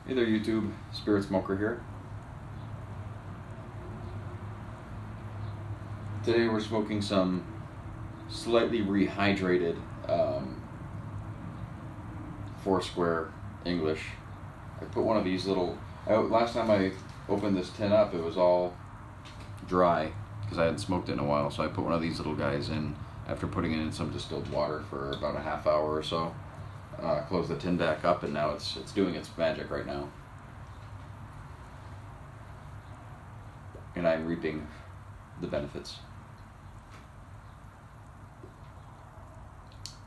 Hey there YouTube, Spirit Smoker here. Today we're smoking some slightly rehydrated Foursquare English. I put one of these little, last time I opened this tin up it was all dry because I hadn't smoked it in a while, so I put one of these little guys in after putting it in some distilled water for about a half hour or so. Close the tin back up and now it's doing its magic right now. And I'm reaping the benefits.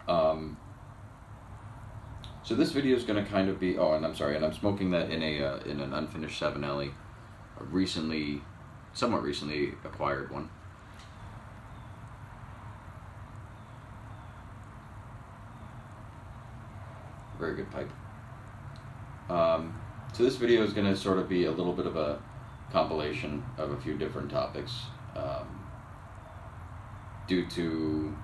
So this video is going to kind of be, and I'm smoking that in an unfinished 7LE, somewhat recently acquired one. Very good pipe. So this video is going to sort of be a little bit of a compilation of a few different topics, due to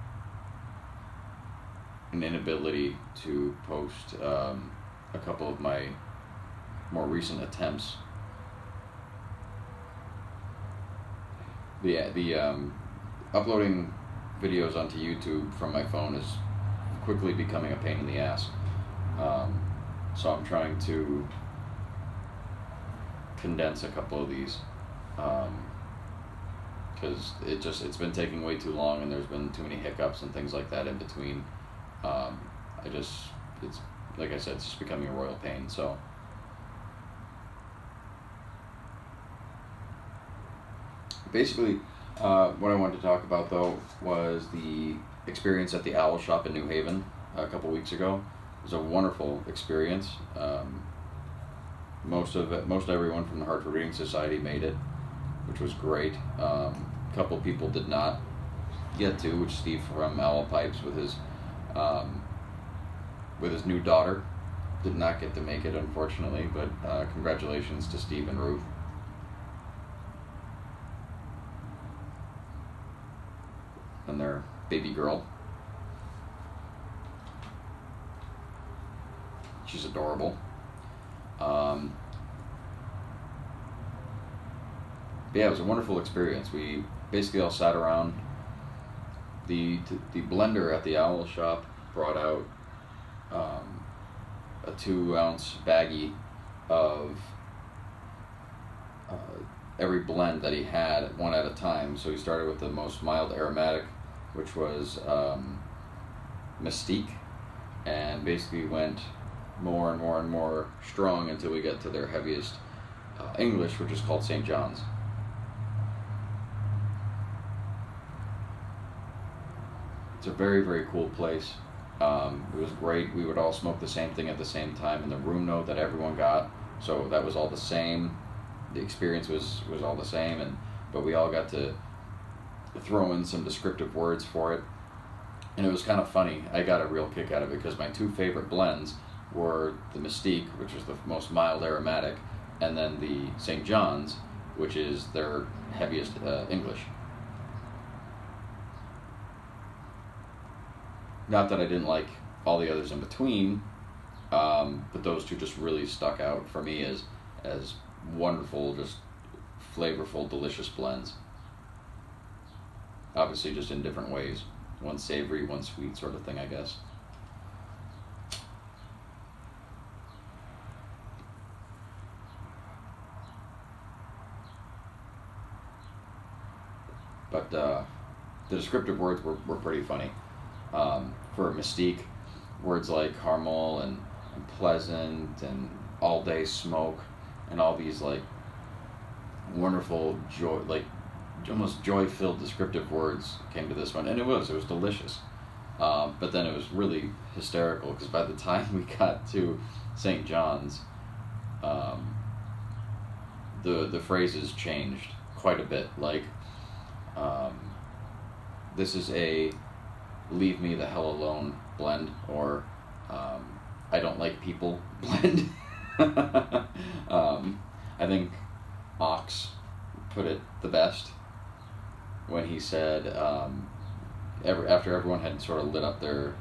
an inability to post a couple of my more recent attempts. The uploading videos onto YouTube from my phone is quickly becoming a pain in the ass. So I'm trying to condense a couple of these because it's been taking way too long and there's been too many hiccups and things like that in between. It's like I said, it's just becoming a royal pain. So basically what I wanted to talk about though was the experience at the Owl Shop in New Haven a couple weeks ago. It was a wonderful experience. Most everyone from the Hartford Reading Society made it, which was great. A couple people did not get to, which Steve from Owl Pipes with his new daughter did not get to make it, unfortunately, but congratulations to Steve and Ruth. And their baby girl. She's adorable. But yeah, it was a wonderful experience. We basically all sat around. The blender at the Owl Shop brought out a 2-ounce baggie of every blend that he had, one at a time. So he started with the most mild aromatic, which was Mystique, and basically went more and more and more strong until we get to their heaviest English, which is called St. John's. It's a very, very cool place. It was great. We would all smoke the same thing at the same time, and the room note that everyone got, so that was all the same. The experience was all the same, but we all got to throw in some descriptive words for it, and it was kind of funny. I got a real kick out of it because my two favorite blends were the Mystique, which is the most mild aromatic, and then the St. John's, which is their heaviest English. Not that I didn't like all the others in between, but those two just really stuck out for me as wonderful, just flavorful, delicious blends. Obviously just in different ways. One savory, one sweet sort of thing, I guess. But the descriptive words were pretty funny. For Mystique, words like caramel and pleasant and all day smoke and all these like wonderful joy, like almost joy-filled descriptive words came to this one, and it was delicious. But then it was really hysterical because by the time we got to St. John's, the phrases changed quite a bit. Like, this is a leave me the hell alone blend, or I don't like people blend. I think Ox put it the best when he said, after everyone had sort of lit up their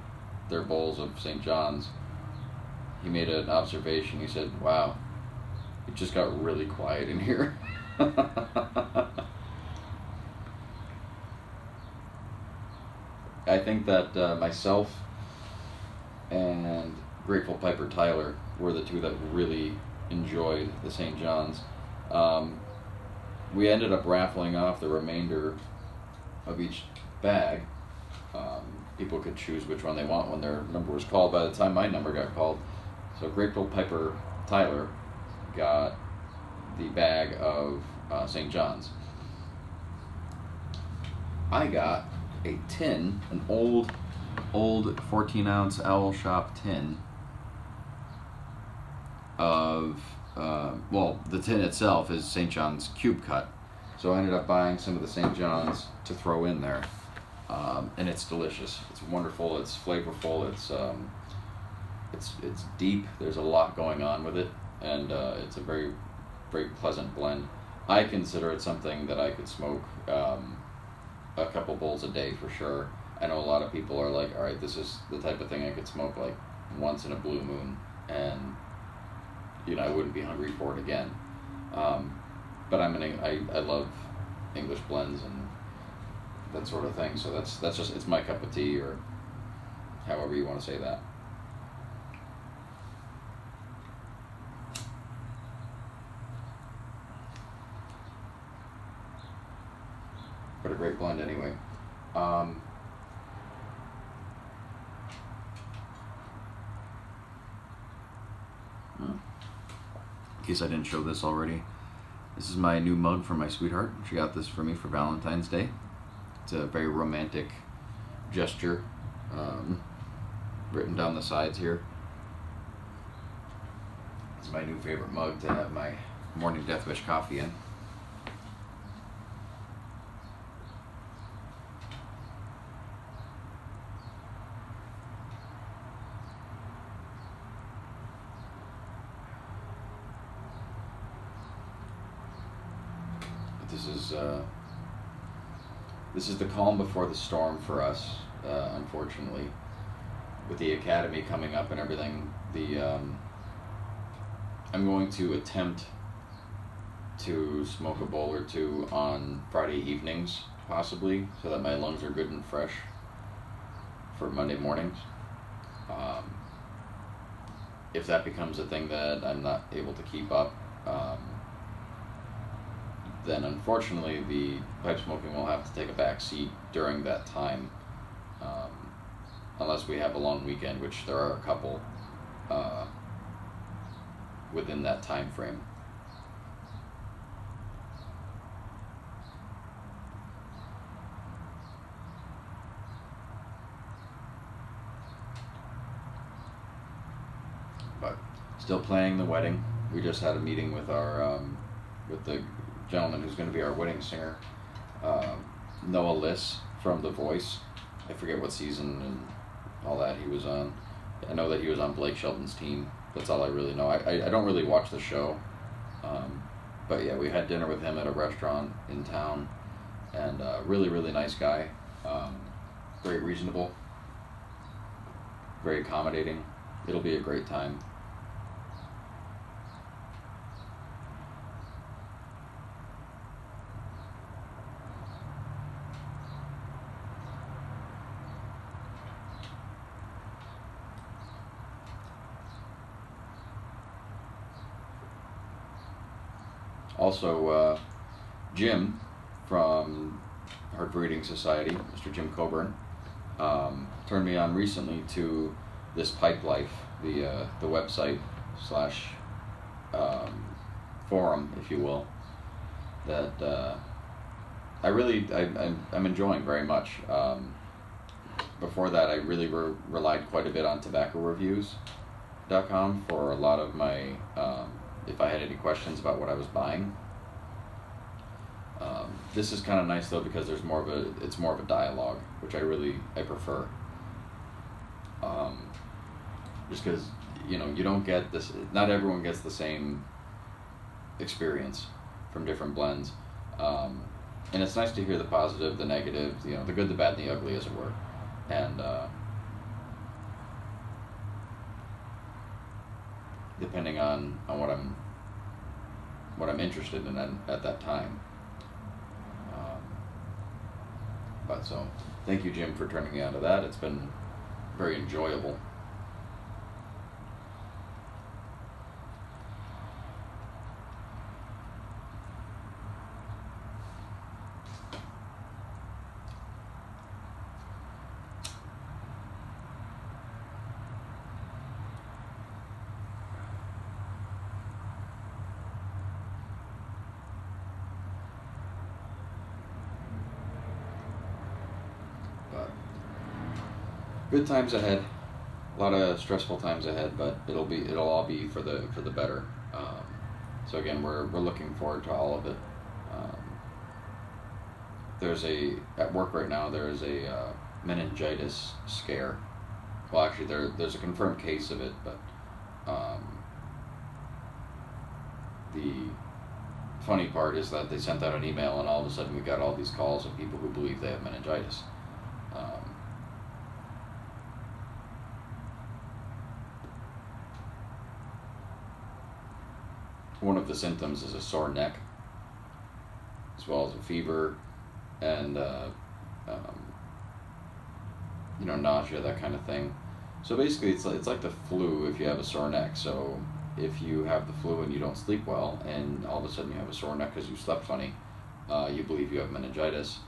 bowls of St. John's, he made an observation. He said, wow, It just got really quiet in here. I think that myself and Grateful Piper Tyler were the two that really enjoyed the St. John's. We ended up raffling off the remainder of each bag. People could choose which one they want when their number was called. By the time my number got called, so Grateful Piper Tyler got the bag of St. John's. I got a tin, an old 14-ounce Owl Shop tin of, the tin itself is St. John's cube cut. So I ended up buying some of the St. John's to throw in there. And it's delicious. It's wonderful. It's flavorful. It's deep. There's a lot going on with it, and it's a very, very pleasant blend. I consider it something that I could smoke a couple bowls a day for sure. I know a lot of people are like, all right, this is the type of thing I could smoke like once in a blue moon, and I wouldn't be hungry for it again. But I love English blends and that sort of thing. So that's just, it's my cup of tea, or however you want to say that. But a great blend anyway. In case I didn't show this already, this is my new mug from my sweetheart. She got this for me for Valentine's Day. It's a very romantic gesture, written down the sides here. It's my new favorite mug to have my morning Death Wish coffee in. This is the calm before the storm for us, unfortunately. With the academy coming up and everything, I'm going to attempt to smoke a bowl or two on Friday evenings, possibly, so that my lungs are good and fresh for Monday mornings. If that becomes a thing that I'm not able to keep up, then unfortunately the pipe smoking will have to take a back seat during that time, unless we have a long weekend, which there are a couple within that time frame. But still planning the wedding. We just had a meeting with our with the gentleman who's going to be our wedding singer, Noah Liss from The Voice. I forget what season and all that he was on. I know that he was on Blake Shelton's team. That's all I really know. I don't really watch the show. But yeah, we had dinner with him at a restaurant in town, and really, really nice guy. Very reasonable, very accommodating. It'll be a great time. Also, Jim from Heart Breeding Society, Mr. Jim Coburn, turned me on recently to this Pipe Life, the website / forum, if you will, that I'm enjoying very much. Before that, I really relied quite a bit on tobaccoreviews.com for a lot of my, if I had any questions about what I was buying. This is kind of nice though, because it's more of a dialogue, which I prefer. Just because, you don't get this, not everyone gets the same experience from different blends. And it's nice to hear the positive, the negative, the good, the bad, and the ugly, as it were. And depending on what I'm what I'm interested in at that time. But so, thank you, Jim, for turning me on to that. It's been very enjoyable. But good times ahead. A lot of stressful times ahead, but it'll all be for the better. So again, we're looking forward to all of it. At work right now there is a meningitis scare. Well, actually, there's a confirmed case of it, but the funny part is that they sent out an email, and all of a sudden we got all these calls of people who believe they have meningitis. One of the symptoms is a sore neck, as well as a fever, and nausea, that kind of thing. So basically, it's like the flu if you have a sore neck. So if you have the flu and you don't sleep well, and all of a sudden you have a sore neck because you slept funny, you believe you have meningitis,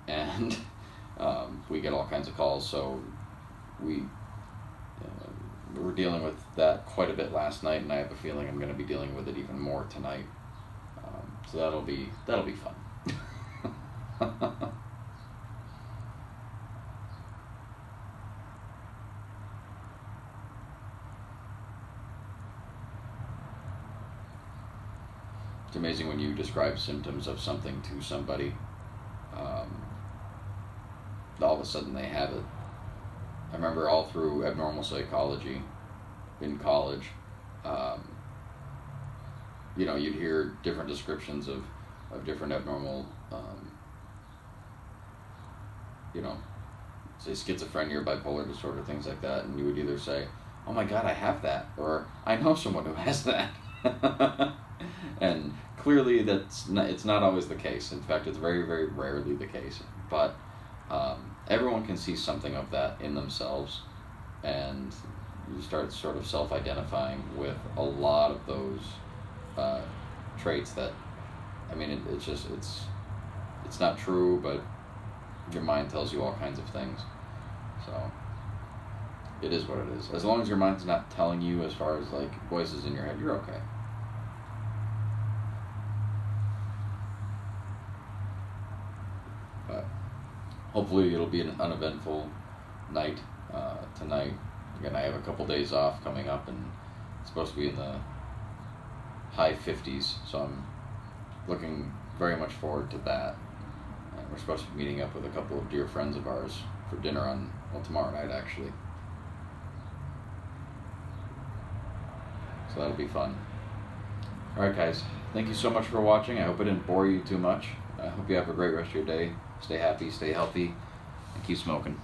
and we get all kinds of calls. So we were dealing with that quite a bit last night, and I have a feeling I'm going to be dealing with it even more tonight. So that'll be fun. It's amazing when you describe symptoms of something to somebody, all of a sudden they have it. I remember all through abnormal psychology in college, you'd hear different descriptions of different abnormal, say schizophrenia or bipolar disorder, things like that, and you would either say, "Oh my God, I have that," or "I know someone who has that." And clearly it's not always the case. In fact, it's very, very rarely the case. But everyone can see something of that in themselves, and you start sort of self-identifying with a lot of those traits that, it's not true, but your mind tells you all kinds of things. So it is what it is. As long as your mind's not telling you as far as like voices in your head, you're okay. But hopefully it'll be an uneventful night tonight. Again, I have a couple days off coming up, and it's supposed to be in the high 50s, so I'm looking very much forward to that. And we're supposed to be meeting up with a couple of dear friends of ours for dinner tomorrow night, actually. So that'll be fun. Alright guys, thank you so much for watching. I hope I didn't bore you too much. I hope you have a great rest of your day. Stay happy, stay healthy, and keep smoking.